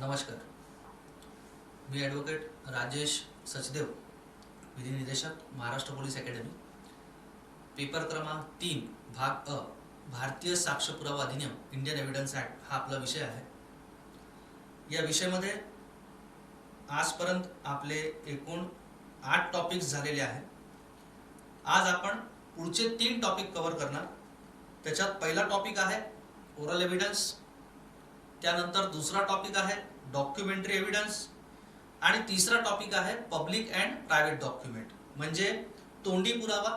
नमस्कार. मी ॲडव्होकेट राजेश सचदेव, विधी निदेशक, महाराष्ट्र पोलीस अकॅडमी. पेपर क्रमांक 3 भाग अ, भारतीय साक्ष पुरावा अधिनियम, इंडियन एव्हिडन्स ॲक्ट हा आपला विषय आहे. या विषयामध्ये आजपर्यंत आपले एकूण 8 टॉपिक्स झालेले आहेत. आज आपण पुढचे 3 टॉपिक कव्हर करणार. त्याच्यात पहिला टॉपिक आहे ओरल एव्हिडन्स, त्यानंतर दुसरा टॉपिक आहे डॉक्युमेंटरी एव्हिडन्स आणि तिसरा टॉपिक आहे पब्लिक अँड प्रायव्हेट डॉक्युमेंट, म्हणजे तोंडी पुरावा,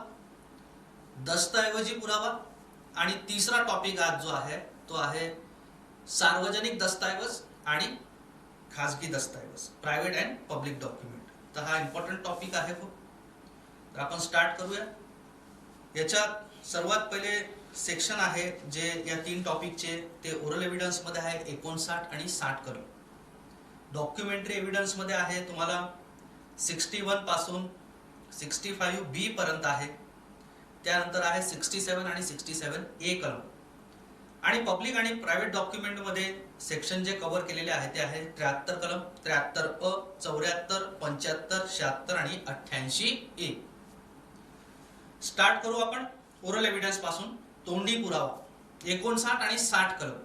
दस्तऐवजी पुरावा आणि तिसरा टॉपिक आज जो आहे तो आहे सार्वजनिक दस्तऐवज आणि खाजगी दस्तऐवज, प्रायव्हेट अँड पब्लिक डॉक्युमेंट. तर हा इम्पॉर्टंट टॉपिक आहे खूप. तर आपण स्टार्ट करूया. याच्यात सर्वात पहिले सेक्शन आहे जे या 3 टॉपिकचे, ते ओरल एव्हिडन्स मध्ये आहे 59 आणि 60 कलम. डॉक्युमेंटरी एव्हिडन्स मध्ये आहे तुम्हाला 61 पासून 65 बी पर्यंत आहे. त्यानंतर आहे 67 आणि 67 ए कलम. आणि पब्लिक आणि प्रायव्हेट डॉक्युमेंट मध्ये सेक्शन जे कव्हर केलेले आहे ते आहे 73 कलम, 73 अ, 74, 75, 76 आणि 88 ए. स्टार्ट करू आपण ओरल एव्हिडन्स पासून. तोंडी पुरावा 59 आणि 60 कलम.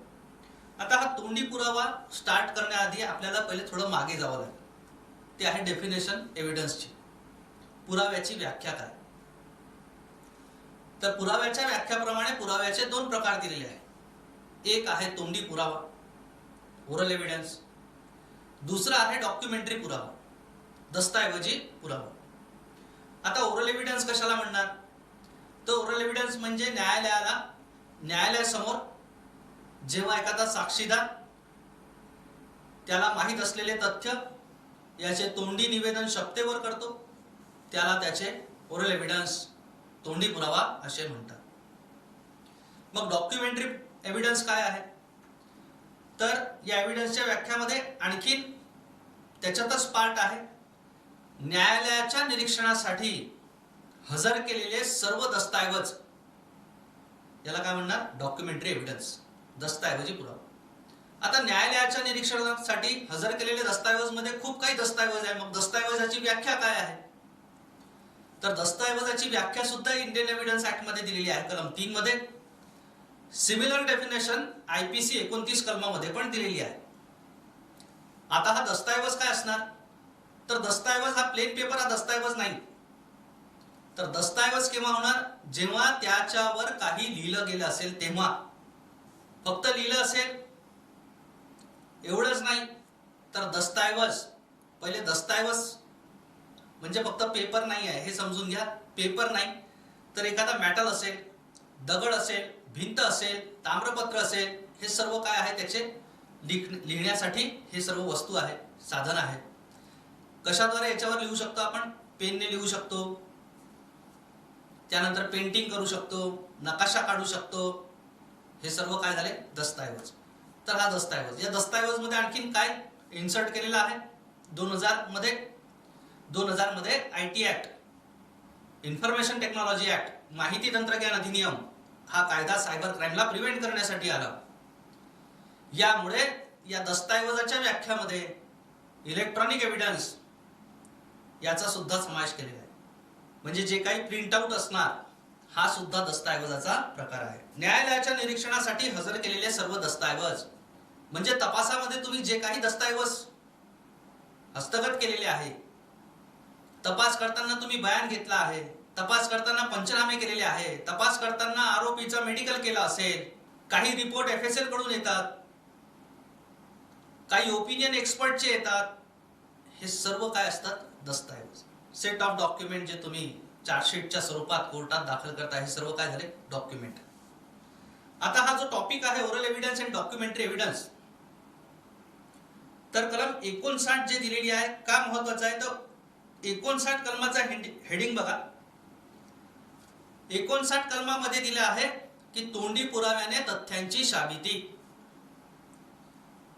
आता हा तोंडी पुरावा स्टार्ट करण्याआधी आपल्याला पहिले थोडं मागे जावं लागेल. ते आहे डेफिनेशन एव्हिडन्सची. पुराव्याची व्याख्या काय. तर पुराव्याच्या व्याख्याप्रमाणे पुराव्याचे 2 प्रकार दिलेले आहेत. एक आहे तोंडी पुरावा, ओरल एव्हिडन्स. दुसरा आहे डॉक्युमेंटरी पुरावा, दस्तऐवजी पुरावा. आता ओरल एव्हिडन्स कशाला म्हणणार? तर ओरल एव्हिडन्स म्हणजे न्यायालयासमोर जेव्हा एखादा साक्षीदार त्याला माहीत असलेले तथ्य याचे तोंडी निवेदन शब्देवर करतो, त्याला त्याचे ओरल एव्हिडन्स, तोंडी पुरावा असे म्हणतात. मग डॉक्युमेंटरी एव्हिडन्स काय आहे? तर या एव्हिडन्सच्या व्याख्यामध्ये आणखीन त्याच्यातच पार्ट आहे, न्यायालयाच्या निरीक्षणासाठी हजर केलेले सर्व दस्तऐवज, याला काय म्हणणार? डॉक्युमेंटरी एव्हिडन्स, दस्तऐवजी पुरावा. आता न्यायालयाच्या निरीक्षणासाठी हजर केलेले दस्तऐवज मध्ये खूप काही दस्तऐवज आहे. मग दस्तऐवजाची व्याख्या काय आहे? तर दस्तऐवजाची व्याख्या सुद्धा इंडियन एव्हिडन्स ऍक्ट मध्ये दिलेली आहे, कलम 3 मध्ये. सिमिलर डेफिनेशन IPC 29 कलमामध्ये पण दिलेली आहे. आता हा दस्तऐवज काय असणार? तर दस्तऐवज हा प्लेन पेपर हा दस्तऐवज नाही. तर दस्तऐवज केव्हा होणार? जेव्हा त्याच्यावर काही लिहिलं गेलं असेल तेव्हा. फक्त लिहिलं असेल एवढंच नाही. तर दस्तऐवज, पहिले दस्तऐवज म्हणजे फक्त पेपर नाही आहे हे समजून घ्या. पेपर नाही तर एखादा मेटल असेल, दगड असेल, भिंत असेल, ताम्रपत्र असेल, हे सर्व काय आहे? त्याचे लिहिण्यासाठी हे सर्व वस्तू आहे, साधन आहे. कशाद्वारे याच्यावर लिहू शकतो आपण? पेनने लिहू शकतो, त्यानंतर पेंटिंग करू शकतो, नकाशा काढू शकतो. हे सर्व काय झाले? दस्तऐवज. तर हा दस्तऐवज. या दस्तऐवज मध्ये आणखीन काय इन्सर्ट केलेलं आहे? 2000 मध्ये IT act, information technology act, माहिती तंत्रज्ञान अधिनियम हा कायदा सायबर क्राईमला प्रिव्हेंट करण्यासाठी आला. यामुळे या दस्तऐवजाच्या व्याख्यामध्ये इलेक्ट्रॉनिक एव्हिडन्स याचा सुद्धा समावेश केलेला आहे. म्हणजे जे काही प्रिंट आउट असणार हा सुद्धा दस्तऐवजाचा प्रकार आहे. न्यायालयाच्या निरीक्षणासाठी हजर केलेले सर्व दस्तऐवज म्हणजे तपासामध्ये तुम्ही जे काही दस्तऐवज हस्तगत केलेले आहे, तपास करताना तुम्ही बयान घेतला आहे, तपास करताना पंचनामे केलेले आहे, तपास करताना आरोपीचा मेडिकल केला असेल, काही रिपोर्ट FSL कडून येतात, काही ओपिनियन एक्सपर्टचे येतात, हे सर्व काय असतात? दस्तऐवज. सेट ऑफ डॉक्युमेंट जे तुम्ही चार्जशीटच्या स्वरूपात कोर्टात दाखल करता, हे सर्व काय झाले? डॉक्युमेंट. आता हा जो टॉपिक आहे oral evidence and documentary evidence, तर कलम 59 जे दिलेली आहे का महत्वाचं आहे? तर 59 कलमाचा हेडिंग बघा. 59 कलमामध्ये दिलं आहे की तोंडी पुराव्याने तथ्यांची साबिती.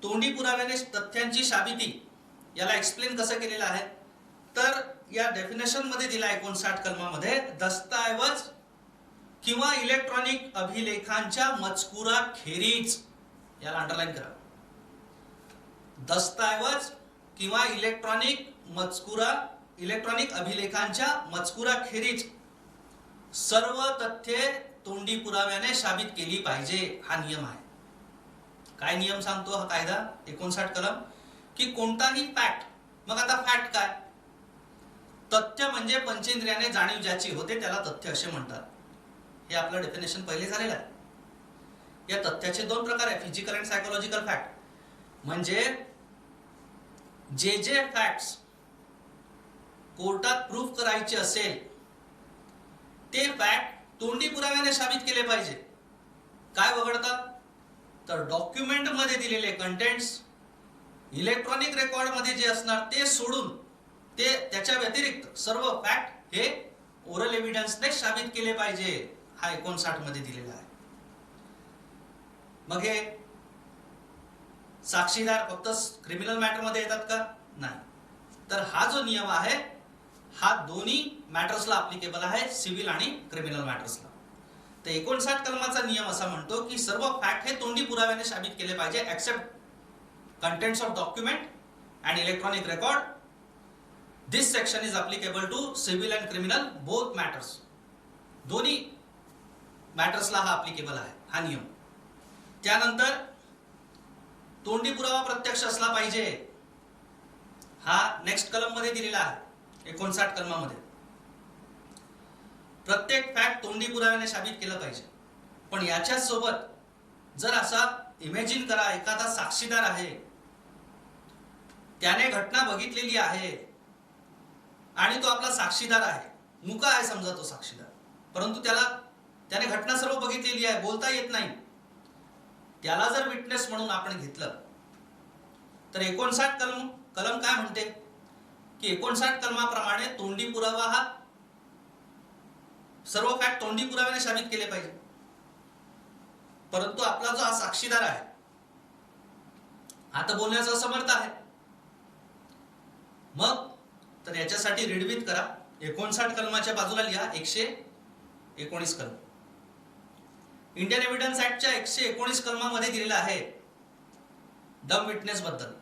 तोंडी पुराव्याने तथ्यांची साबिती याला एक्सप्लेन कसं केलेलं आहे? तर या डेफिनेशन मध्ये दिला 59 कलमामध्ये, दस्तऐवज किंवा इलेक्ट्रॉनिक अभिलेखांच्या मजकुराखेरीज, याला अंडरलाईन करा, दस्तऐवज किंवा इलेक्ट्रॉनिक अभिलेखांच्या मजकुराखेरीज सर्व तथ्ये तोंडी पुराव्याने साबित केली पाहिजे, हा नियम आहे. काय नियम सांगतो हा कायदा 59 कलम, की कोणताही फॅक्ट, मग आता फॅक्ट काय, तथ्य म्हणजे पंचेंद्रियाने जाणीव ज्याची होते त्याला तथ्य असे म्हणतात. हे आपलं डेफिनेशन पहिले झालेलं आहे. या तथ्याचे दोन प्रकार आहे, फिजिकल अँड सायकोलॉजिकल फॅक्ट. म्हणजे जे फॅक्ट्स कोर्टात प्रूफ करायचे असेल ते फॅक्ट तोंडी पुराव्याने साबित केले पाहिजे. काय वगळता, तर डॉक्युमेंट मध्ये दिलेले कंटेंट्स, इलेक्ट्रॉनिक रेकॉर्ड मध्ये जे असणार ते सोडून ते त्याच्या व्यतिरिक्त सर्व फॅक्ट हे ओरल एव्हिडन्सने साबित केले पाहिजे, हा 59 मध्ये दिलेला आहे. मग हे साक्षीदार फक्त क्रिमिनल मॅटर मध्ये येतात का? नाही. तर हा जो नियम आहे हा दोन्ही मॅटर्सला ऍप्लिकेबल आहे, सिव्हिल आणि क्रिमिनल मॅटर्सला. तर 59 कलमाचा नियम असा म्हणतो की सर्व फॅक्ट हे तोंडी पुराव्याने साबित केले पाहिजे except contents of document and electronic record. This section is applicable to civil and criminal both matters. दोन्ही मॅटर्सला हा ऍप्लिकेबल आहे हा नियम. त्यानंतर तोंडी पुरावा प्रत्यक्ष असला पाहिजे, हा नेक्स्ट कलम मध्ये दिलेला आहे 59 कलमामध्ये. प्रत्येक फॅक्ट तोंडी पुराव्याने साबित केलं पाहिजे. पण याच्या सोबत जर असा इमॅजिन करा, एखादा साक्षीदार आहे, त्याने घटना बघितलेली आहे आणि तो आपला साक्षीदार आहे, मुका आहे समजा तो साक्षीदार, परंतु त्याने घटना सर्व बघितलेली आहे, बोलता येत नाही. त्याला जर विटनेस म्हणून आपण घेतलं तर 59 कलम काय म्हणते की 59 कलमाप्रमाणे तोंडी पुरावा हा सर्व फॅक्ट तोंडी पुराव्याने साबित केले पाहिजे. परंतु आपला जो हा साक्षीदार आहे आता बोलण्याचा असमर्थ आहे, मग तर याच्यासाठी रीडविथ करा, 59 कलमाच्या बाजूला लिहा 119 कलम. इंडियन एव्हिडन्स ऍक्टच्या 119 कलमामध्ये दिलेला आहे डम विटनेस बद्दल.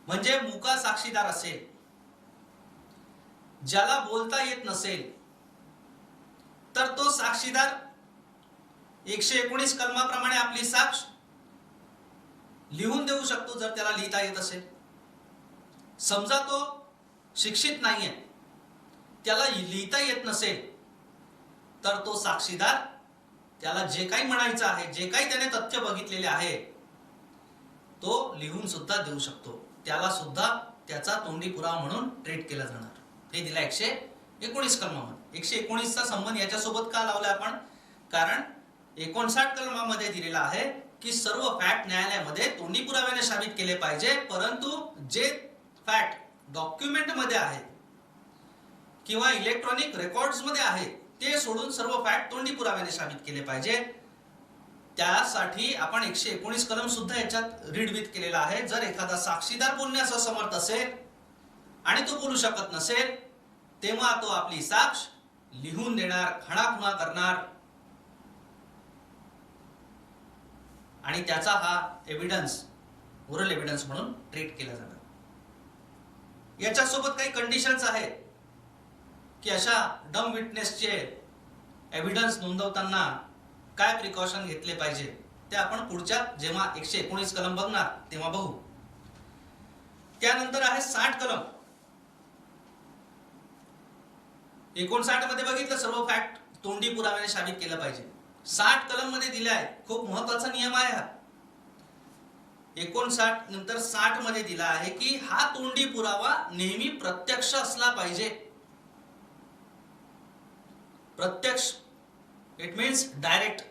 म्हणजे मुका साक्षीदार असेल, ज्याला बोलता येत नसेल, तर तो साक्षीदार 119 कलमाप्रमाणे आपली साक्ष लिहून देऊ शकतो जर त्याला लिहिता येत असेल. समजा तो शिक्षित नाहीये, त्याला लिहिता येत नसेल, तर तो साक्षीदार त्याला जे काही म्हणायचं आहे, जे काही त्याने तथ्य बघितलेले आहे, तो लिहून सुद्धा देऊ शकतो. त्याला सुद्धा त्याचा तोंडी पुरावा म्हणून ट्रीट केला जाणार. हे दिला 119 कलमामध्ये. 119 चा संबंध याच्यासोबत का लावला आपण? कारण 59 कलमामध्ये दिलेला आहे की सर्व फॅक्ट न्यायालयामध्ये तोंडी पुराव्याने साबित केले पाहिजे, परंतु जे फॅक्ट डॉक्युमेंट मध्ये आहे किंवा इलेक्ट्रॉनिक रेकॉर्ड्स मध्ये आहे ते सोडून सर्व फॅक्ट तोंडी पुराव्याने साबित केले पाहिजे. त्यासाठी आपण 119 कलम सुद्धा याच्यात रीडविथ केलेला आहे. जर एखादा साक्षीदार बोलण्यास असमर्थ असेल आणि तो बोलू शकत नसेल, तेव्हा तो आपली साक्ष लिहून देणार, खणाखुणा करणार आणि त्याचा हा एव्हिडन्स ओरल एव्हिडन्स म्हणून ट्रीट केला जाणार. याच्यासोबत काही कंडिशन्स आहेत की अशा डम विटनेसचे एव्हिडन्स नोंदवताना काय प्रिकॉशन घेतले पाहिजे ते आपण पुढच्या जेव्हा 119 कलम बघणार तेव्हा बघू. त्यानंतर आहे 60 कलम. 59 मध्ये बघितलं सर्व फॅक्ट तोंडी पुराव्याने साबित केलं पाहिजे. 60 कलम मध्ये दिले आहे, खूप महत्वाचा नियम आहे हा. 59 नंतर 60 मध्ये दिला आहे की हा तोंडी पुरावा नेहमी प्रत्यक्ष असला पाहिजे. प्रत्यक्ष it means direct.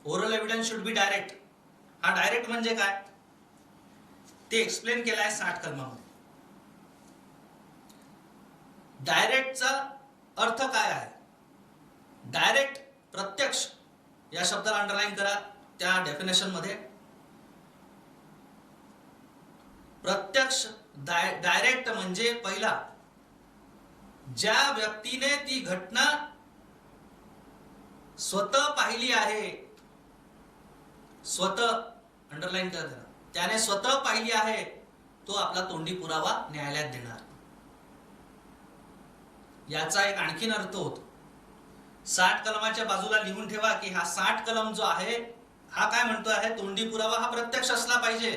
Oral evidence should be direct. हा डायरेक्ट म्हणजे काय ते एक्सप्लेन केलं आहे 60 कलमामध्ये. डायरेक्टचा अर्थ काय आहे? डायरेक्ट प्रत्यक्ष या शब्दाला अंडरलाईन करा त्या डेफिनेशन मध्ये. प्रत्यक्ष डायरेक्ट म्हणजे पहिला, ज्या व्यक्तीने ती घटना स्वतः पाहिली आहे, स्वतः अंडरलाईन करा, त्याने स्वतः पाहिली आहे तो आपला तोंडी पुरावा न्यायालयात देणार. याचा एक आणखीन अर्थ होतो. 60 कलमाच्या बाजूला लिहून ठेवा की हा 60 कलम जो आहे हा काय म्हणतो आहे, तोंडी पुरावा हा प्रत्यक्ष असला पाहिजे.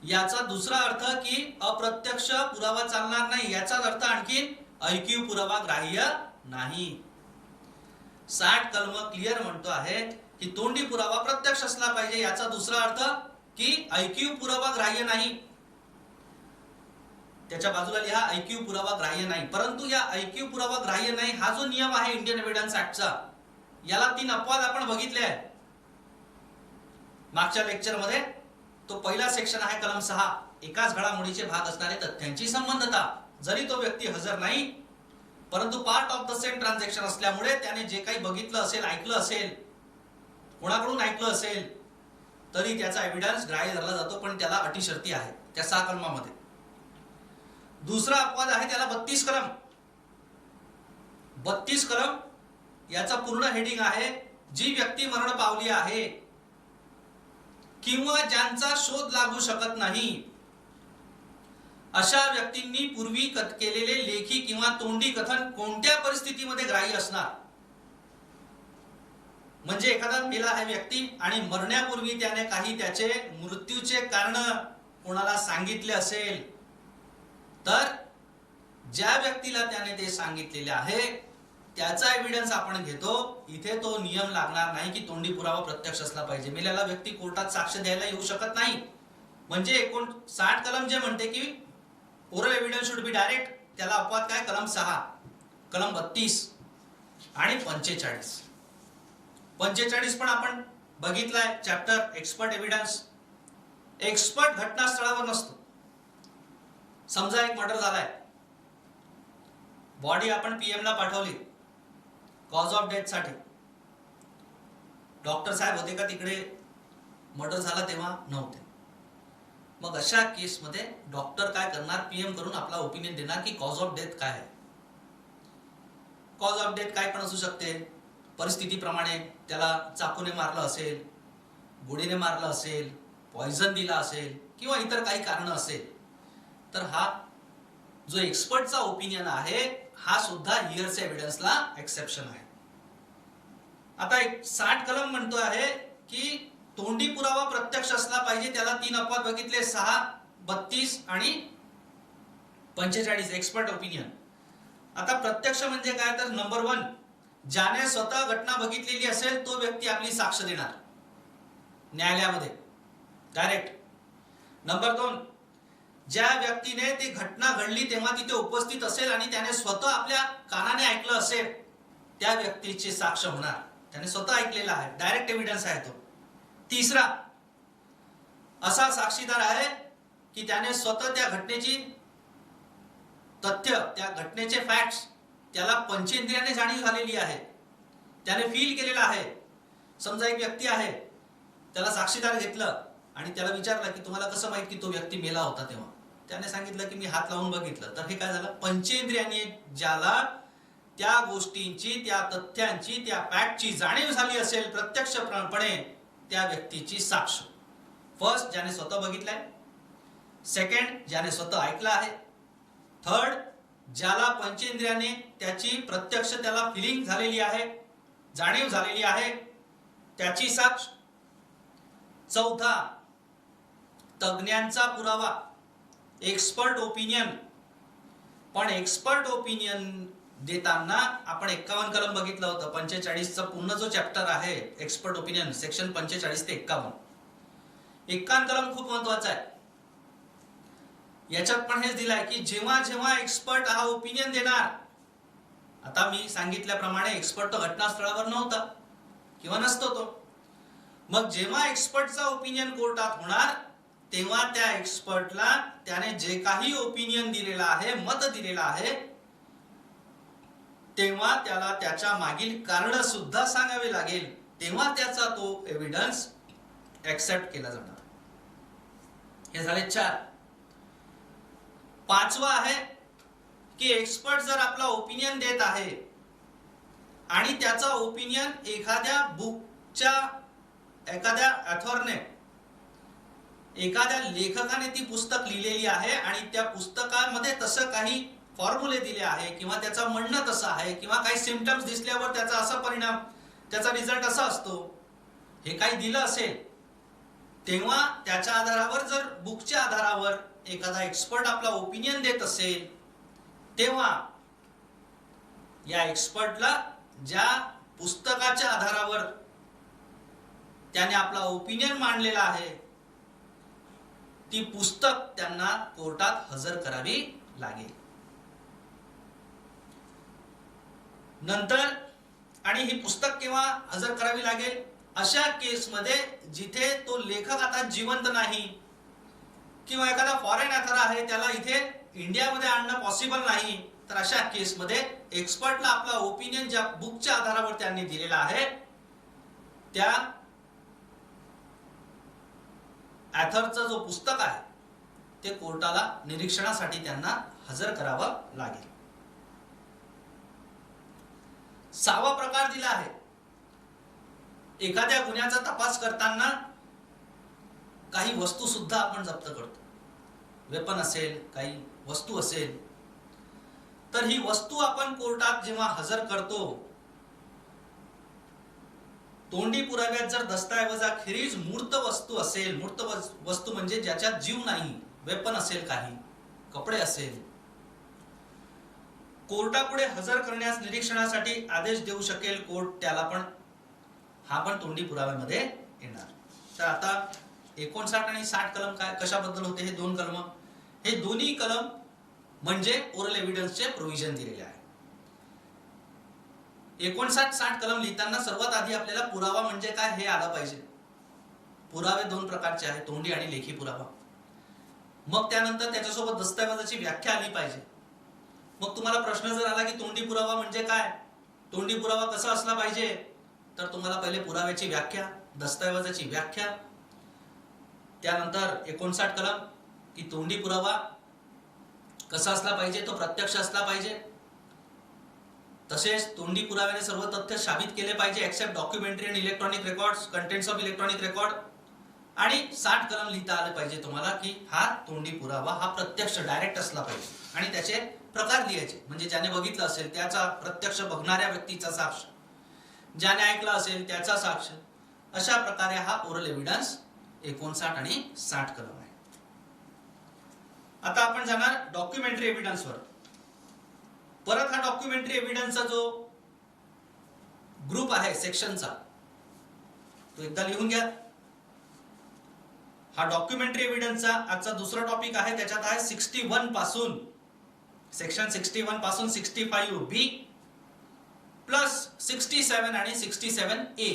याचा दुसरा अर्थ की अप्रत्यक्ष पुरावा चालणार नाही, याचा अर्थ आणखी ऐकीव पुरावा ग्राह्य नाही. 60 कलम क्लिअर म्हणतो आहे की तोंडी पुरावा प्रत्यक्ष असला पाहिजे, याचा दुसरा अर्थ की ऐकीव पुरावा ग्राह्य नाही. त्याच्या बाजूला लिहा ऐकीव पुरावा ग्राह्य नाही. परंतु या ऐकीव पुरावा ग्राह्य नाही हा जो नियम आहे इंडियन एव्हिडन्स ऍक्टचा, याला 3 अपवाद आपण बघितले आहे मागच्या लेक्चर मध्ये. तो पहिला सेक्शन आहे कलम 6, एकाच घडामोडीचे भाग असणारे तथ्यांची संबंधता. जरी तो व्यक्ती हजर नाही परंतु part of the same transaction असल्यामुळे त्याने जे काही बघितलं असेल, ऐकलं असेल, कोणाकडून ऐकलं असेल, तरी त्याचा एव्हिडन्स ग्राह्य धरला जातो. पण त्याला अटी शर्ती आहेत त्या 6 कलमामध्ये. दुसरा अपवाद आहे त्याला 32 कलम. 32 कलम याचा पूर्ण हेडिंग आहे जी व्यक्ती मरण पावली आहे किंवा ज्यांचा शोध लागू शकत नाही अशा व्यक्तींनी पूर्वी केलेले लेखी किंवा तोंडी कथन कोणत्या परिस्थितीमध्ये ग्राह्य असणार. म्हणजे एखादा मेला आहे व्यक्ती आणि मरण्यापूर्वी त्याने काही त्याचे मृत्यूचे कारण कोणाला सांगितले असेल, तर ज्या व्यक्तीला त्याने ते सांगितलेले आहे त्याचा एव्हिडन्स आपण घेतो. इथे तो नियम लागणार नाही की तोंडी पुरावा प्रत्यक्ष असला पाहिजे. मेलेला व्यक्ती कोर्टात साक्ष द्यायला येऊ शकत नाही. म्हणजे 60 कलम जे म्हणते की oral evidence should be direct, त्याला अपवाद काय, कलम 6, कलम 32 आणि 45. 45 पण आपण बघितलाय चॅप्टर एक्सपर्ट एव्हिडन्स. एक्सपर्ट घटनास्थळावर नसतो. समजा एक मर्डर झालाय, बॉडी आपण पीएम ला पाठवली कॉज ऑफ डेथ साठी. डॉक्टर साहेब होते का तिकडे मर्डर झाला तेव्हा? नव्हते. मग अशा केस मध्ये डॉक्टर काय करणार, पीएम करून आपला ओपिनियन देणार की कॉज ऑफ डेथ काय आहे. कॉज ऑफ डेथ काय पण असू शकते, परिस्थितीप्रमाणे त्याला चाकूने मारलं असेल, गोळीने मारलं असेल, पॉइझन दिला असेल किंवा इतर काही कारण असेल. तर हा जो एक्सपर्टचा ओपिनियन आहे हा सुद्धा हिअरचे एव्हिडन्सला एक्सेप्शन आहे. आता 60 कलम म्हणतो आहे की तोंडी पुरावा प्रत्यक्ष असला पाहिजे. त्याला 3 अपवाद बघितले, 6, 32 आणि 45 एक्सपर्ट ओपिनियन. आता प्रत्यक्ष म्हणजे काय, तर नंबर 1, ज्याने स्वतः घटना बघितलेली असेल तो व्यक्ती आपली साक्ष देणार न्यायालयामध्ये डायरेक्ट. नंबर 2, ज्या व्यक्तीने ती घटना घडली तेव्हा तिथे उपस्थित असेल आणि त्याने स्वतः आपल्या कानाने ऐकलं असेल त्या व्यक्तीची साक्ष होणार. त्याने स्वतः ऐकलेला आहे, डायरेक्ट एव्हिडन्स आहे तो. तिसरा, असा साक्षीदार आहे की त्याने स्वतः त्या घटनेची तथ्य, त्या घटनेचे फॅक्ट्स त्याला पंचेंद्रियाने जाणीव झालेली आहे, त्याने फील केलेला आहे. समजा एक व्यक्ती आहे, त्याला साक्षीदार घेतलं आणि त्याला विचारलं की तुम्हाला कसं माहित की तो व्यक्ती मेला होता तेव्हा. त्याने सांगितलं की मी हात लावून बघितलं. तर हे काय झालं, पंचेंद्रियाने ज्याला त्या गोष्टींची, त्या तथ्यांची, त्या फॅक्टची जाणीव झाली असेल प्रत्यक्षपणे त्या व्यक्तीची साक्ष. फर्स्ट, ज्याने स्वतः बघितलंय. सेकंड, ज्याने स्वतः ऐकलं आहे. थर्ड, ज्याला पंचेंद्रियाने त्याची प्रत्यक्ष त्याला फिलिंग झालेली आहे, जाणीव झालेली आहे, त्याची साक्ष. चौथा, तज्ञांचा पुरावा, एक्सपर्ट ओपिनियन. पण एक्सपर्ट ओपिनियन देताना आपण 51 कलम बघितलं होतं. 45 चा पूर्ण जो चॅप्टर आहे एक्सपर्ट ओपिनियन, सेक्शन 45 ते 51. 51 कलम खूप महत्वाचा आहे. याच्यात पण हेच दिलाय की जेव्हा जेव्हा एक्सपर्ट हा ओपिनियन देणार, आता मी सांगितल्याप्रमाणे एक्सपर्ट तो घटनास्थळावर नव्हता किंवा नसतो तो. मग जेव्हा एक्सपर्टचा ओपिनियन कोर्टात होणार तेव्हा त्या एक्सपर्टला त्याने जे काही ओपिनियन दिलेला आहे, मत दिलेलं आहे, तेव्हा त्याला त्याच्या मागील कारण सुद्धा सांगावे लागेल. तेव्हा त्याचा तो एव्हिडन्स एक्सेप्ट केला जाणार. हे झाले 4. 5वा आहे की एक्सपर्ट जर आपला ओपिनियन देत आहे आणि त्याचा ओपिनियन एखाद्या बुकच्या एखाद्या ऑथरने एखाद्या लेखकाने ती पुस्तक लिहिलेली आहे आणि त्या पुस्तकामध्ये तसं काही फॉर्म्युले दिले आहे किंवा त्याचं म्हणणं तसं आहे किंवा काही सिम्पटम्स दिसल्यावर त्याचा असा परिणाम, त्याचा रिझल्ट असा असतो, हे काही दिलं असेल, तेव्हा त्याच्या आधारावर जर बुकच्या आधारावर एखादा एक्सपर्ट आपला ओपिनियन देत असेल, तेव्हा या एक्सपर्टला ज्या पुस्तकाच्या आधारावर त्याने आपला ओपिनियन मांडलेला आहे ती पुस्तक त्यांना कोर्टात हजर करावी लागेल. नंतर आणि ही पुस्तक केव्हा हजर करावी लागेल? अशा केसमध्ये जिथे तो लेखक आता जिवंत नाही किंवा एखादा फॉरेन ऑथर आहे, त्याला इथे इंडियामध्ये आणणं पॉसिबल नाही, तर अशा केसमध्ये एक्सपर्टला आपला ओपिनियन ज्या बुकच्या आधारावर त्यांनी दिलेला आहे त्या ऑथरचं जो पुस्तक आहे ते कोर्टाला निरीक्षणासाठी त्यांना हजर करावं लागेल. 6वा प्रकार दिला आहे, एखाद्या गुन्ह्याचा तपास करताना काही वस्तू सुद्धा आपण जप्त करतो. वेपन असेल, काही वस्तू असेल, तर ही वस्तू आपण कोर्टात जेव्हा हजर करतो, तोंडी पुराव्यात जर दस्तऐवजाखेरीज मूर्त वस्तू असेल, मूर्त वस्तू म्हणजे ज्याच्यात जीव नाही, वेपन असेल, काही कपडे असेल, कोर्टापुढे हजर करण्यास निरीक्षणासाठी आदेश देऊ शकेल कोर्ट त्याला, पण हा पण तोंडी पुराव्यामध्ये येणार. तर आता 59 आणि 60 कलम काय कशाबद्दल होते? हे दोन कलम, हे दोन्ही कलम म्हणजे ओरल एव्हिडन्सचे प्रोव्हिजन दिलेले आहे. 59-60 कलम लिहिताना सर्वात आधी आपल्याला पुरावा म्हणजे काय हे आलं पाहिजे. पुरावे दोन प्रकारचे आहेत, तोंडी आणि लेखी पुरावा. मग त्यानंतर त्याच्यासोबत दस्तऐवजाची व्याख्या आली पाहिजे. मग तुम्हाला प्रश्न जर आला की तोंडी पुरावा म्हणजे काय, तोंडी पुरावा कसा असला पाहिजे, तर तुम्हाला पहिले पुराव्याची व्याख्या, दस्तऐवजाची व्याख्या, त्यानंतर 59 कलम की तोंडी पुरावा कसा असला पाहिजे, तो प्रत्यक्ष असला पाहिजे, तसेच तोंडी पुराव्याने सर्व तथ्य साबित केले पाहिजे एक्सेप्ट डॉक्युमेंटरी आणि electronic records, contents of electronic record. आणि 60 कलम लिहिता आले पाहिजे तुम्हाला की हा तोंडी पुरावा हा प्रत्यक्ष डायरेक्ट असला पाहिजे आणि त्याचे प्रकार लिहायचे, म्हणजे ज्याने बघितलं असेल त्याचा, प्रत्यक्ष बघणाऱ्या व्यक्तीचा साक्ष, ज्याने ऐकलं असेल त्याचा साक्ष. अशा प्रकारे हा ओरल एव्हिडन्स 59 आणि 60 कलम आहे. आता आपण जाणार डॉक्युमेंटरी एव्हिडन्स वर. परत हा डॉक्युमेंटरी एव्हिडन्सचा जो ग्रुप आहे सेक्शनचा, तो एकदा लिहून घ्या. हा डॉक्युमेंटरी एव्हिडन्सचा आजचा दुसरा टॉपिक आहे. त्याच्यात आहे 61 पासून, सेक्शन 61 पासून 65B प्लस 67 आणि 67A.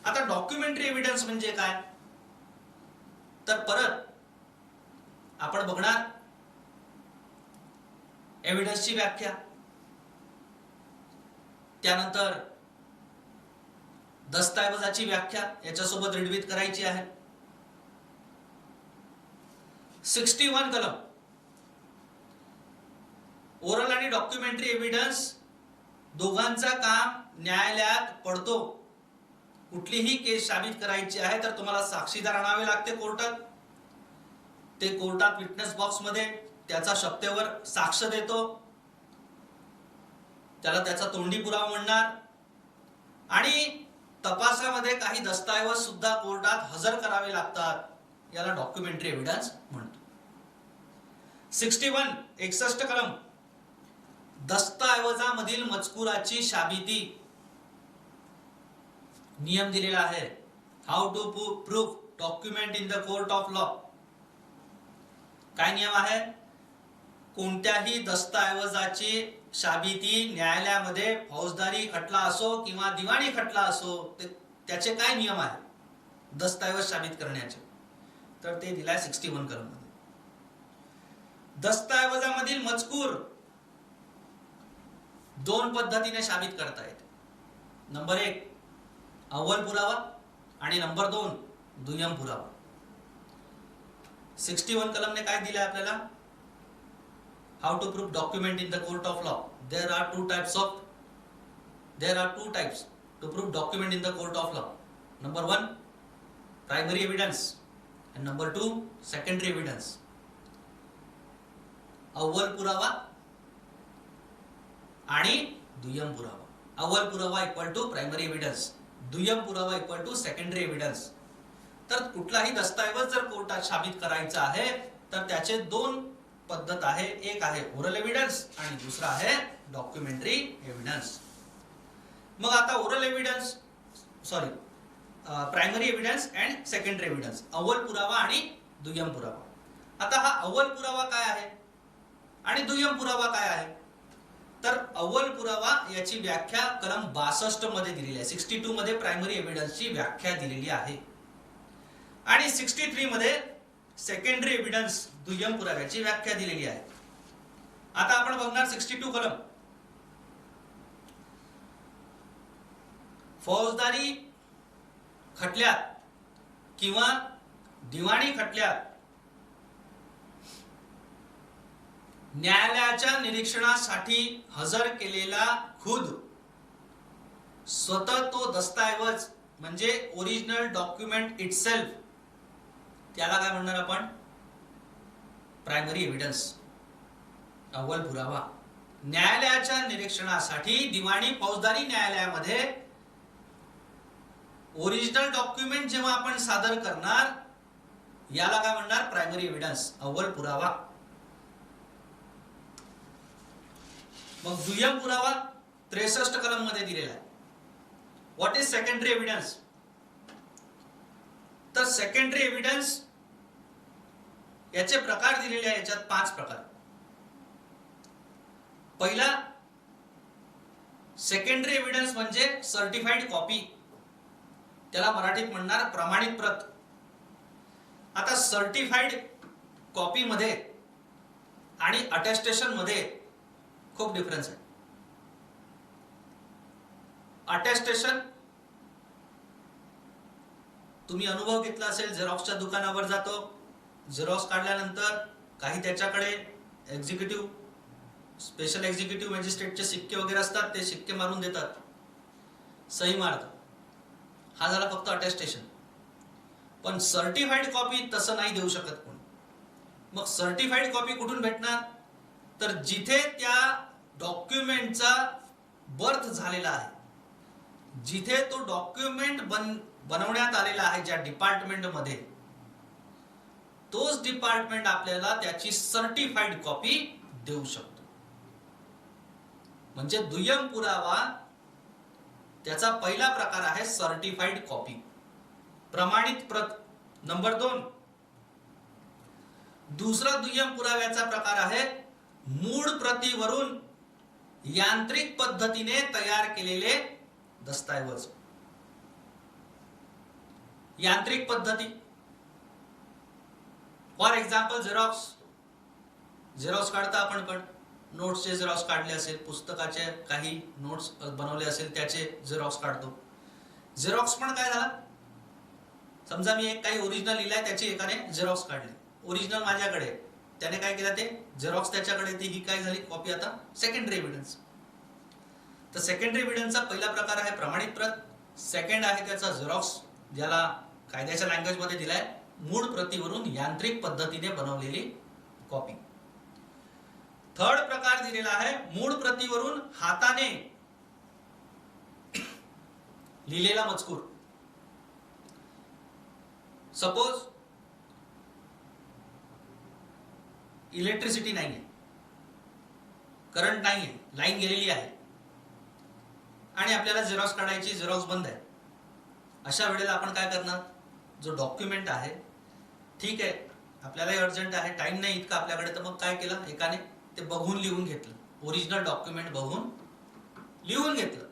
आता डॉक्युमेंटरी एव्हिडन्स म्हणजे काय, तर परत आपण बघणार एव्हिडन्सची व्याख्या, त्यानंतर दस्तऐवजाची व्याख्या याच्यासोबत रिडवित करायची आहे. 61 कलम ओरल आणि डॉक्युमेंटरी एव्हिडन्स दोघांचा काम न्यायालयात पडतो. कुठलीही केस साबित करायची आहे तर तुम्हाला साक्षीदार आणावे लागते कोर्टात. ते कोर्टात विटनेस बॉक्स मध्ये त्याचा शब्दावर साक्ष देतो, त्याला त्याचा तोंडी पुरावा म्हणणार आणि तपासामध्ये काही दस्तऐवज सुद्धा कोर्टात हजर करावे लागतात. याला डॉक्युमेंटरी एव्हिडन्स म्हणतो. 61 कलम दस्तऐवजामधील मजकुराची साबिती. नियम दिलेला आहे, how to proof document in the court of law. काय नियम आहे? कोणत्याही दस्तऐवजाची साबिती न्यायालयामध्ये फौजदारी खटला असो किंवा दिवाणी खटला असो, त्याचे काय नियम आहे दस्तऐवज साबित करण्याचे, तर ते दिलाय 61 कलम मध्ये. दस्तऐवजामधील मजकूर दोन पद्धतीने साबित करता येते. नंबर 1 अव्वल पुरावा आणि नंबर 2 दुय्यम पुरावा. 61 कलमने काय दिले आपल्याला? How to proof document in the court of law. there are two types to prove document in the court of law. Number 1 primary evidence and number 2 secondary evidence. अव्वल पुरावा आणि दुय्यम पुरावा. अव्वल पुरावा इक्वल टू प्रायमरी एव्हिडन्स, दुय्यम पुरावा equal to secondary evidence. तर कुठलाही दस्तऐवज जर कोर्टात साबित करायचा आहे तर त्याचे दोन पद्धत आहे. एक आहे ओरल एव्हिडन्स आणि दुसरा आहे डॉक्युमेंटरी एव्हिडन्स. मग आता oral evidence primary evidence and secondary evidence, अव्वल पुरावा आणि दुय्यम पुरावा. आता हा अव्वल पुरावा काय आहे आणि दुय्यम पुरावा काय आहे? तर अव्वल पुरावा याची व्याख्या कलम 62 मध्ये दिलेली आहे. 62 मध्ये प्रायमरी एव्हिडन्सची व्याख्या दिलेली आहे आणि 63 मध्ये सेकंडरी एव्हिडन्स दुय्यम पुराव्याची व्याख्या दिलेली आहे. आता आपण बघणार 62 कलम. फौजदारी खटल्यात किंवा दिवाणी खटल्यात न्यायालयाच्या निरीक्षणासाठी हजर केलेला खुद स्वतः तो दस्तऐवज म्हणजे ओरिजिनल डॉक्युमेंट इटसेल्फ, त्याला काय म्हणणार आपण? प्रायमरी एव्हिडन्स, अव्वल पुरावा. न्यायालयाच्या निरीक्षणासाठी दिवाणी फौजदारी न्यायालयामध्ये ओरिजिनल डॉक्युमेंट जेव्हा आपण सादर करणार याला काय म्हणणार? प्रायमरी एव्हिडन्स, अव्वल पुरावा. मग दुय्यम पुरावा 63 कलम मध्ये दिलेला आहे. What is secondary evidence? तर सेकंडरी एव्हिडन्स याचे प्रकार दिलेले आहे. याच्यात 5 प्रकार. पहिला सेकंडरी एव्हिडन्स म्हणजे सर्टिफाईड कॉपी, त्याला मराठीत म्हणणार प्रमाणित प्रत. आता सर्टिफाईड कॉपी मध्ये आणि अटेस्टेशन मध्ये खूप डिफरन्स आहे. अटेस्टेशन तुम्ही अनुभव घेतला असेल, झेरॉक्सच्या दुकानावर जातो, झेरॉक्स काढल्यानंतर काही त्याच्याकडे एक्झिक्युटिव्ह, स्पेशल एक्झिक्युटिव्ह मॅजिस्ट्रेटचे सिक्के वगैरे असतात, ते सिक्के मारून देतात, सही मारतात. हा झाला फक्त अटेस्टेशन. पण सर्टिफाईड कॉपी तसं नाही देऊ शकत कोणी. मग सर्टिफाईड कॉपी कुठून भेटणार? तर जिथे त्या डॉक्युमेंटचा बर्थ झालेला आहे, जिथे तो डॉक्युमेंट बनवण्यात आलेला आहे, ज्या डिपार्टमेंट मध्ये, तोच डिपार्टमेंट आपल्याला त्याची सर्टिफाईड कॉपी देऊ शकतो. म्हणजे दुय्यम पुरावा त्याचा पहिला प्रकार आहे सर्टिफाईड कॉपी, प्रमाणित प्रत. नंबर 2 दुसरा दुय्यम पुराव्याचा प्रकार आहे मूळ प्रतीवरून यांत्रिक पद्धतीने तयार केलेले दस्तऐवज. यांत्रिक पद्धती फॉर एक्झाम्पल झेरॉक्स काढता आपण, पण नोट्सचे झेरॉक्स काढले असेल, पुस्तकाचे काही नोट्स बनवले असेल त्याचे झेरॉक्स काढतो. झेरॉक्स पण काय झाला, समजा मी एक काही ओरिजिनल लिहिलाय त्याची एकाने झेरॉक्स काढले, ओरिजिनल माझ्याकडे, त्याने काय केलं ते झेरॉक्स त्याच्याकडे, ती ही काय झाली कॉपी, आता सेकंडरी एव्हिडन्स. तर सेकंडरी एव्हिडन्सचा पहिला प्रकार आहे प्रमाणित प्रत. सेकंड आहे त्याचा झेरॉक्स, ज्याला कायद्याच्या लँग्वेज मध्ये दिलाय मूळ प्रतीवरून यांत्रिक पद्धतीने बनवलेली कॉपी. थर्ड प्रकार दिलेला आहे मूळ प्रतीवरून हाताने लिहिलेला मजकूर. सपोज इलेक्ट्रिसिटी नाहीये, करंट नाहीये, लाईन गेलेली आहे आणि आपल्याला झेरॉक्स काढायची, झेरॉक्स बंद आहे. अशा वेळेला आपण काय करणार? जो डॉक्युमेंट आहे, ठीक आहे आपल्यालाही अर्जंट आहे, टाइम नाही इतका आपल्याकडे, तर मग काय केलं, एकाने ते बघून लिहून घेतलं, ओरिजिनल डॉक्युमेंट बघून लिहून घेतलं.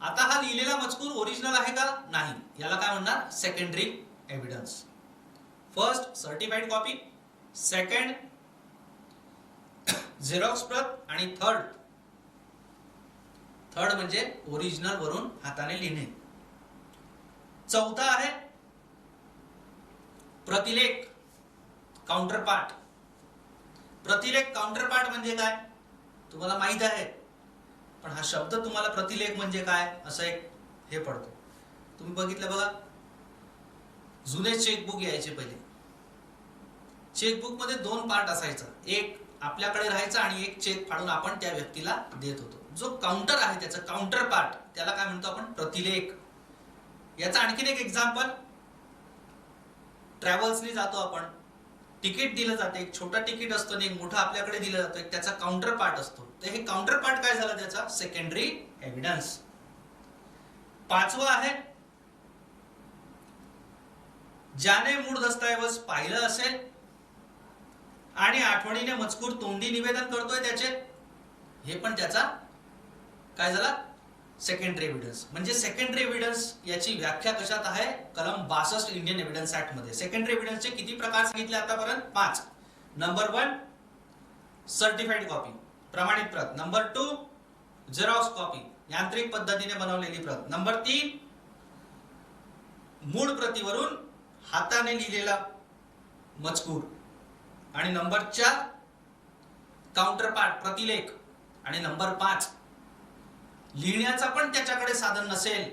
आता हा लिहिलेला मजकूर ओरिजिनल आहे का नाही, याला काय म्हणणार? Secondary evidence. First certified copy, second Xerox प्रत आणि थर्ड म्हणजे ओरिजिनल वरून हाताने लिहिणे. चौथा आहे प्रतिलेख, काउंटरपार्ट. प्रतिलेख काउंटरपार्ट म्हणजे काय तुम्हाला माहित आहे, पण हा शब्द तुम्हाला प्रतिलेख म्हणजे काय असं एक हे पडतो. तुम्ही बघितलं बघा, जुने चेकबुक यायचे पहिले. चेकबुक मध्ये 2 पार्ट असायचा, एक आपल्याकडे राहायचा आणि एक चेक फाडून आपण त्या व्यक्तीला देत होतो. जो काउंटर आहे त्याचा काउंटर पार्ट, त्याला काय म्हणतो आपण? प्रतिलेख. याचा आणखीन एक एक्झाम्पल, ट्रॅव्हल्सने जातो आपण, तिकीट दिलं जाते, एक छोटा तिकीट असतो आणि एक मोठा आपल्याकडे दिलं जातं, एक त्याचा काउंटर पार्ट असतो. तर हे काउंटर पार्ट काय झालं? त्याचा सेकंडरी एव्हिडन्स. 5वं आहे, ज्याने मूळ दस्तऐवज पाहिलं असेल आणि आठवणीने मजकूर तोंडी निवेदन करतोय त्याचे, हे पण त्याचा काय झाला? Secondary evidence. म्हणजे सेकंडरी एव्हिडन्स याची व्याख्या कशात आहे? कलम 62 इंडियन एव्हिडन्स ऍक्ट मध्ये. सेकंडरी एव्हिडन्सचे किती प्रकार सांगितले आतापर्यंत? 5. नंबर 1 सर्टिफाईड कॉपी, प्रमाणित प्रत. नंबर 2 झेरॉक्स कॉपी, यांत्रिक पद्धतीने बनवलेली प्रत. नंबर 3 मूळ प्रतीवरून हाताने लिहिलेला मजकूर. आणि नंबर 4 काउंटर पार्ट, प्रतिलेख. आणि नंबर 5 लिहिण्याचा पण त्याच्याकडे साधन नसेल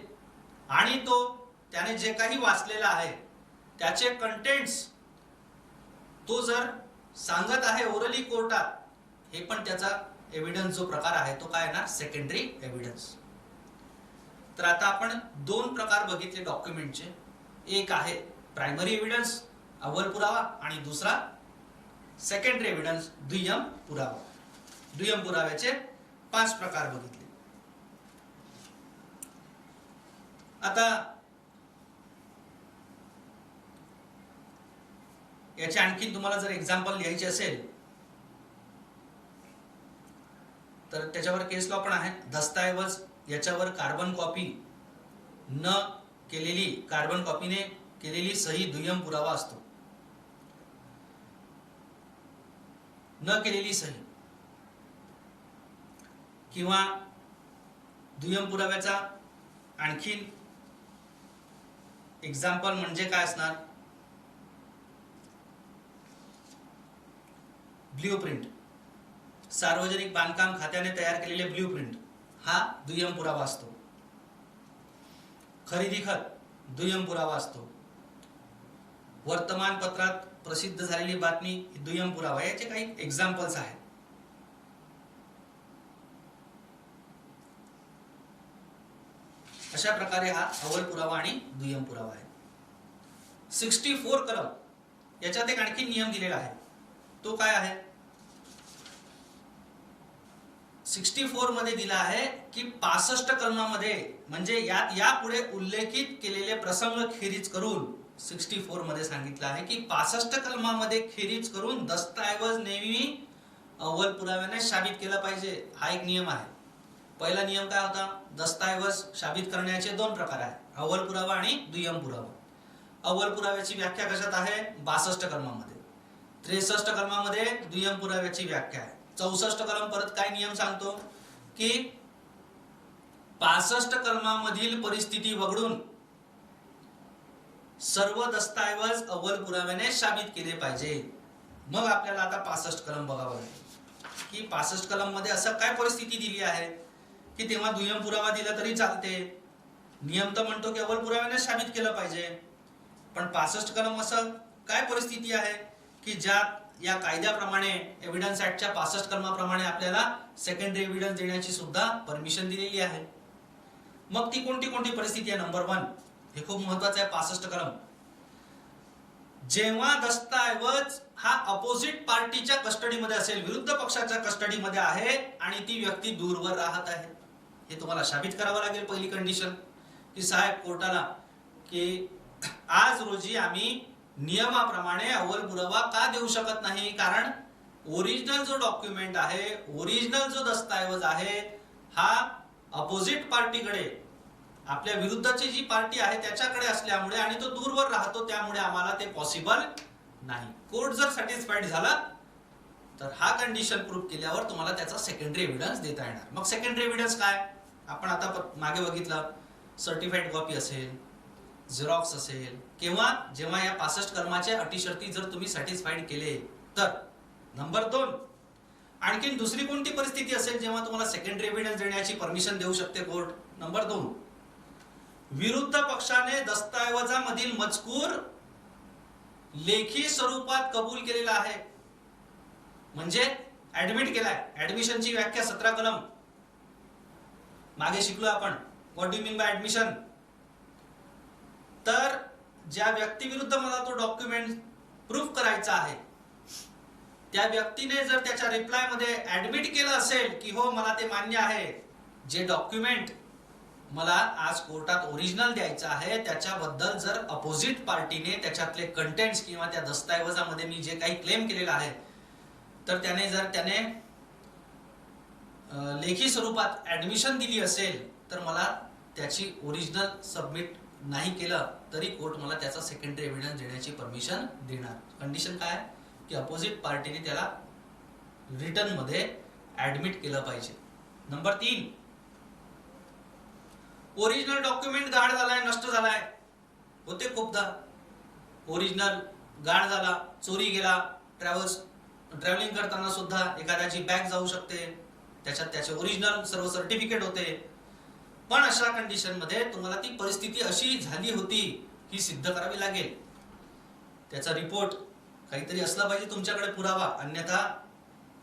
आणि तो त्याने जे काही वाचलेला आहे त्याचे कंटेंट्स तो जर सांगत आहे ओरली कोर्टात, हे पण त्याचा एव्हिडन्स जो प्रकार आहे तो काय येणार? Secondary evidence. तर आता आपण 2 प्रकार बघितले डॉक्युमेंटचे. एक आहे प्रायमरी एव्हिडन्स, अव्वल पुरावा, आणि दुसरा सेकंडरी एव्हिडन्स, दुय्यम पुरावा. दुय्यम पुराव्याचे 5 प्रकार बघितले. आता याचे आणखी तुम्हाला जर एक्झाम्पल लिहायचे असेल तर त्याच्यावर केस लॉ पण आहे. दस्तऐवज याच्यावर कार्बन कॉपी न केलेली, कार्बन कॉपीने केलेली सही दुय्यम पुरावा असतो. न केलेली सही किंवा दुय्यम पुराव्याचा आणखीन एक्झाम्पल म्हणजे काय असणार? ब्ल्यूप्रिंट, सार्वजनिक बांधकाम खात्याने तयार केलेले ब्ल्यूप्रिंट हा दुय्यम पुरावा असतो. खरेदी खत दुय्यम पुरावा असतो. वर्तमानपत्रात प्रसिद्ध झालेली बातमी दुय्यम पुरावा. याचे काही एक्झाम्पल्स आहेत. अशा प्रकारे हा अव्वल पुरावा आणि दुय्यम पुरावा आहे. 64 कलम याच्यात एक आणखी नियम दिलेला आहे. तो काय आहे? 64 मध्ये दिला आहे की 65 कलमामध्ये, म्हणजे यात यापुढे उल्लेखित केलेले प्रसंग खेरीज करून 64 मध्ये सांगितलं आहे की 65 कलमामध्ये खेरीज करून दस्तऐवज नेहमी अव्वल पुराव्याने साबित केला पाहिजे. हा एक नियम आहे. पहिला नियम काय होता? दस्तऐवज साबित करण्याचे 2 प्रकार आहेत, अव्वल पुरावा आणि दुय्यम पुरावा. अव्वल पुराव्याची व्याख्या कशात आहे? 62 कलमामध्ये. 63 कलमामध्ये दुय्यम पुराव्याची व्याख्या आहे. 64 कलम परत काय नियम सांगतो की 65 कलमामधील परिस्थिती वगळून सर्व दस्तऐवज अव्वल पुराव्याने साबित केले पाहिजे. मग आपल्याला आता 65 कलम बघावं लागेल की 65 कलम मध्ये असं काय परिस्थिती दिली आहे की तेव्हा दुय्यम पुरावा दिला तरी चालते. नियम तर म्हणतो की अव्वल पुराव्याने साबित केलं पाहिजे, पण 65 कलम असं काय परिस्थिती आहे की ज्यात या कायद्याप्रमाणे एव्हिडन्स ऍक्टच्या 65 कलमाप्रमाणे आपल्याला सेकंडरी एव्हिडन्स देण्याची सुद्धा परमिशन दिलेली आहे. मग ती कोणती कोणती परिस्थिती आहे? नंबर 1 हे खूप महत्वाचं आहे. 65 कलम, जेव्हा दस्तऐवज हा अपोजिट पार्टीच्या कस्टडीमध्ये असेल, विरुद्ध पक्षाच्या कस्टडीमध्ये आहे आणि ती व्यक्ती दूरवर राहत आहे. हे तुम्हाला साबित करावं लागेल. पहिली कंडिशन की साहेब कोर्टाला की आज रोजी आम्ही नियमाप्रमाणे अव्वल पुरावा का देऊ शकत नाही, कारण ओरिजिनल जो डॉक्युमेंट आहे, ओरिजिनल जो दस्तऐवज आहे हा अपोजिट पार्टीकडे, आपल्या विरुद्धची जी पार्टी आहे त्याच्याकडे असल्यामुळे आणि तो दूरवर राहतो, त्यामुळे आम्हाला ते पॉसिबल नाही. कोर्ट जर सॅटिस्फाईड झाला तर हा कंडिशन प्रूव्ह केल्यावर तुम्हाला त्याचा सेकंडरी एव्हिडन्स देता येणार. मग सेकंडरी एव्हिडन्स काय? आपण आता मागे बघितलं, सर्टिफाईड कॉपी असेल, झेरॉक्स असेल, किंवा जेव्हा या 65 कलमाच्या अटी शर्ती जर तुम्ही सॅटिस्फाईड केले तर. नंबर 2 आणखीन दुसरी कोणती परिस्थिती असेल जेव्हा तुम्हाला सेकंडरी एव्हिडन्स देण्याची परमिशन देऊ शकते कोर्ट? नंबर 2 विरुद्ध पक्षाने दस्तऐवजामधील मजकूर लेखी स्वरूपात कबूल केलेला आहे, म्हणजे ऍडमिट केलाय. ऍडमिशनची व्याख्या 17 कलम मागे शिकलो आपण. What do you mean by admission? तर ज्या व्यक्तीविरुद्ध मला तो डॉक्युमेंट प्रूफ करायचा आहे, त्या व्यक्तीने जर त्याच्या रिप्लाय मध्ये ऍडमिट केलं असेल की हो मला ते मान्य आहे, जे डॉक्युमेंट मला आज कोर्टात ओरिजिनल द्यायचं आहे त्याच्याबद्दल जर अपोजिट पार्टीने त्याच्यातले कंटेंट्स किंवा त्या दस्तऐवजामध्ये मी जे काही क्लेम केलेलं आहे तर त्याने लेखी स्वरूपात ऍडमिशन दिली असेल तर मला त्याची ओरिजिनल सबमिट नाही केलं तरी कोर्ट मला त्याचा सेकंडरी एव्हिडन्स देण्याची परमिशन देणार. कंडिशन काय आहे की अपोजिट पार्टीने त्याला रिटर्न मध्ये ऍडमिट केलं पाहिजे. नंबर 3, ओरिजिनल डॉक्युमेंट गाढ झालाय, नष्ट झालाय. होते खूपदा ओरिजिनल गाढ झाला, चोरी गेला. ट्रॅव्हलिंग करताना सुद्धा एखाद्याची बॅग जाऊ शकते, त्याच्यात त्याचे ओरिजिनल सर्व सर्टिफिकेट होते. पण अशा कंडिशन मध्ये तुम्हाला ती परिस्थिती अशी झाली होती ही सिद्ध करावी लागेल. त्याचा रिपोर्ट काहीतरी असला पाहिजे तुमच्याकडे पुरावा, अन्यथा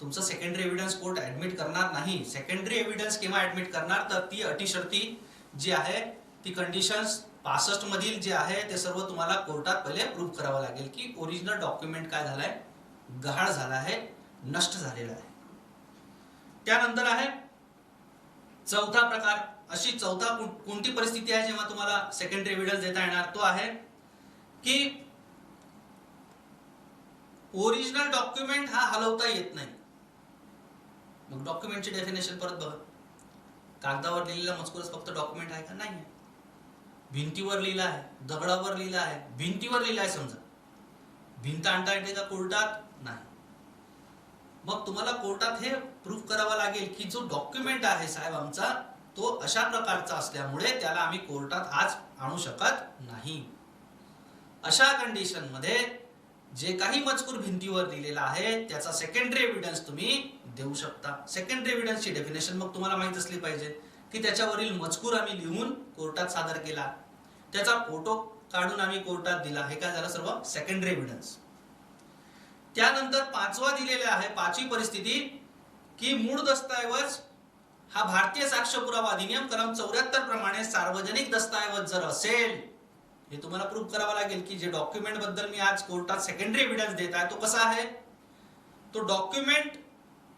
तुमचं सेकंडरी एव्हिडन्स कोर्ट ऍडमिट करणार नाही. सेकंडरी एव्हिडन्स केव्हा ऍडमिट करणार तर ती अटी शर्ती जी आहे ती कंडिशन्स 65 मधील जे आहे ते सर्व तुम्हाला कोर्टात पहिले प्रूव्ह करावं लागेल की ओरिजिनल डॉक्युमेंट काय झालाय, गहाळ झाला आहे, नष्ट झालेला आहे. त्यानंतर आहे चौथा प्रकार. अशी चौथा कोणती परिस्थिती आहे जेव्हा तुम्हाला सेकंडरी एव्हिडन्स देता येणार, तो आहे की ओरिजिनल डॉक्युमेंट हा हलवता येत नाही. मग डॉक्युमेंटची डेफिनेशन परत बघा. कागदावर लिहिलेला मजकूरच फक्त डॉक्युमेंट आहे का? नाही. भिंतीवर लिहिला आहे, दगडावर लिहिला आहे, भिंतीवर लिहिला आहे, समजा भिंत आणता येते का कोर्टात? नाही. मग तुम्हाला कोर्टात हे प्रूफ करावं लागेल की जो डॉक्युमेंट आहे साहेब आमचा तो अशा प्रकारचा असल्यामुळे त्याला आम्ही कोर्टात आज आणू शकत नाही. अशा कंडिशन मध्ये जे काही मजकूर भिंतीवर लिहिलेला आहे त्याचा सेकंडरी एव्हिडन्स तुम्ही देऊ शकता. सेकंडरी एव्हिडन्सची डेफिनेशन मग तुम्हाला माहित असली पाहिजे की त्याच्यावरील मजकूर आम्ही लिहून कोर्टात सादर केला, त्याचा फोटो काढून आम्ही कोर्टात दिला, हे काय झालं सर्व सेकंडरी एव्हिडन्स. त्यानंतर पाचवा दिलेला आहे, पाचवी परिस्थिती की मूळ दस्तऐवज हा भारतीय साक्ष पुरावा अधिनियम कलम 74 प्रमाणे सार्वजनिक दस्तऐवज जर असेल, हे तुम्हाला प्रूव्ह करावं लागेल की जे डॉक्युमेंट बद्दल मी आज कोर्टात सेकंडरी एव्हिडन्स देत आहे तो कसा आहे, तो डॉक्युमेंट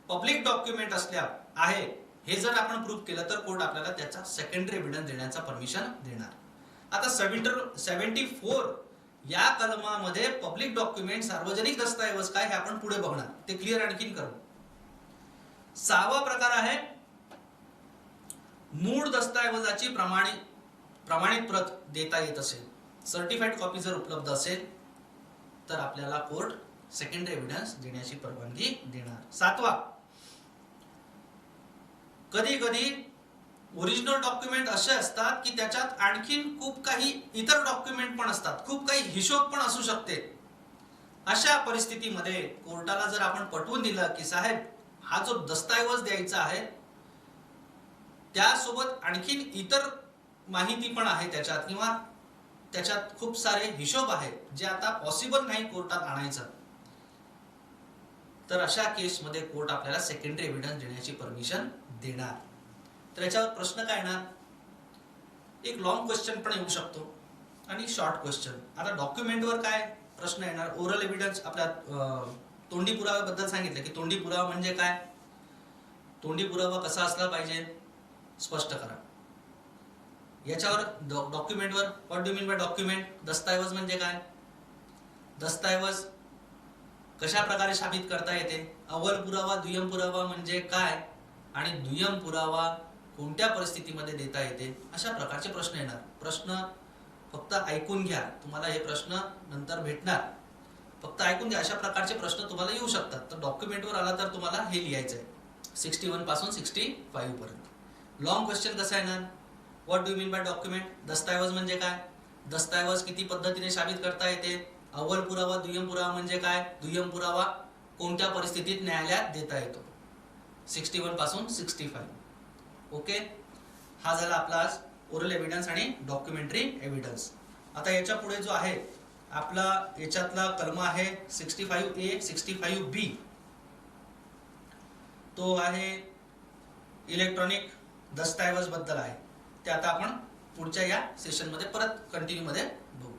पब्लिक डॉक्युमेंट असल्या आहे हे जर आपण प्रूव्ह केलं तर कोर्ट आपल्याला त्याचा सेकंडरी एव्हिडन्स देण्याचा परमिशन देणार. आता 74 या कलमामध्ये पब्लिक डॉक्युमेंट सार्वजनिक दस्तऐवज काय हे आपण पुढे बघणार, ते क्लिअर आणखीन करू. 6वा प्रकार आहे मूळ दस्तऐवजाची प्रमाणित प्रत देता येत असेल, सर्टिफाईड कॉपी जर उपलब्ध असेल तर आपल्याला कोर्ट सेकंडरी एव्हिडन्स देण्याची परवानगी देणार. 7वा, कधी कधी ओरिजिनल डॉक्युमेंट असे असतात की त्याच्यात आणखीन खूप काही इतर डॉक्युमेंट पण असतात, खूप काही हिशोब पण असू शकते. अशा परिस्थितीमध्ये कोर्टाला जर आपण पटवून दिलं की साहेब हा जो दस्तऐवज द्यायचा आहे त्यासोबत आणखीन इतर माहिती पण आहे त्याच्यात किंवा त्याच्यात खूप सारे हिशोब आहेत जे आता पॉसिबल नाही कोर्टात आणायचं, तर अशा केसमध्ये कोर्ट आपल्याला सेकंडरी एव्हिडन्स देण्याची परमिशन देणार. तर याच्यावर प्रश्न काय येणार, एक लॉंग क्वेश्चन पण येऊ शकतो आणि शॉर्ट क्वेश्चन. आता डॉक्युमेंटवर काय प्रश्न येणार, ओरल एव्हिडन्स आपल्या तोंडी पुराव्याबद्दल सांगितलं की तोंडी पुरावा म्हणजे काय, तोंडी पुरावा कसा असला पाहिजे स्पष्ट करा. याच्यावर डॉक्युमेंटवर what do mean by document, दस्तऐवज म्हणजे काय, दस्तऐवज कशा प्रकारे साबित करता येते, अव्वल पुरावा दुय्यम पुरावा म्हणजे काय आणि दुय्यम पुरावा कोणत्या परिस्थितीमध्ये देता येते, अशा प्रकारचे प्रश्न येणार. प्रश्न फक्त ऐकून घ्या, तुम्हाला हे प्रश्न नंतर भेटणार, फक्त ऐकून घ्या. अशा प्रकारचे प्रश्न तुम्हाला येऊ शकतात. तर डॉक्युमेंटवर आला तर तुम्हाला हे लिहायचं आहे 61 पासून 65 पर्यंत. लॉंग क्वेश्चन कसा येणार, what do mean by document, दस्तऐवज म्हणजे काय, दस्तऐवज किती पद्धतीने साबित करता येते, अव्वल पुरावा दुय्यम पुरावा म्हणजे काय, दुय्यम पुरावा कोणत्या परिस्थितीत न्यायालयात देता येतो, 61 पासून 65. ओके, हा झाला आपला आज ओरल एव्हिडन्स आणि डॉक्युमेंटरी एव्हिडन्स. आता याच्या पुढे जो आहे आपला याच्यातला कलम आहे 65A 65B, तो आहे इलेक्ट्रॉनिक दस्तऐवज बद्दल आहे. ते आता आपण पुढच्या या सेशन मध्ये परत कंटिन्यू मध्ये बघू.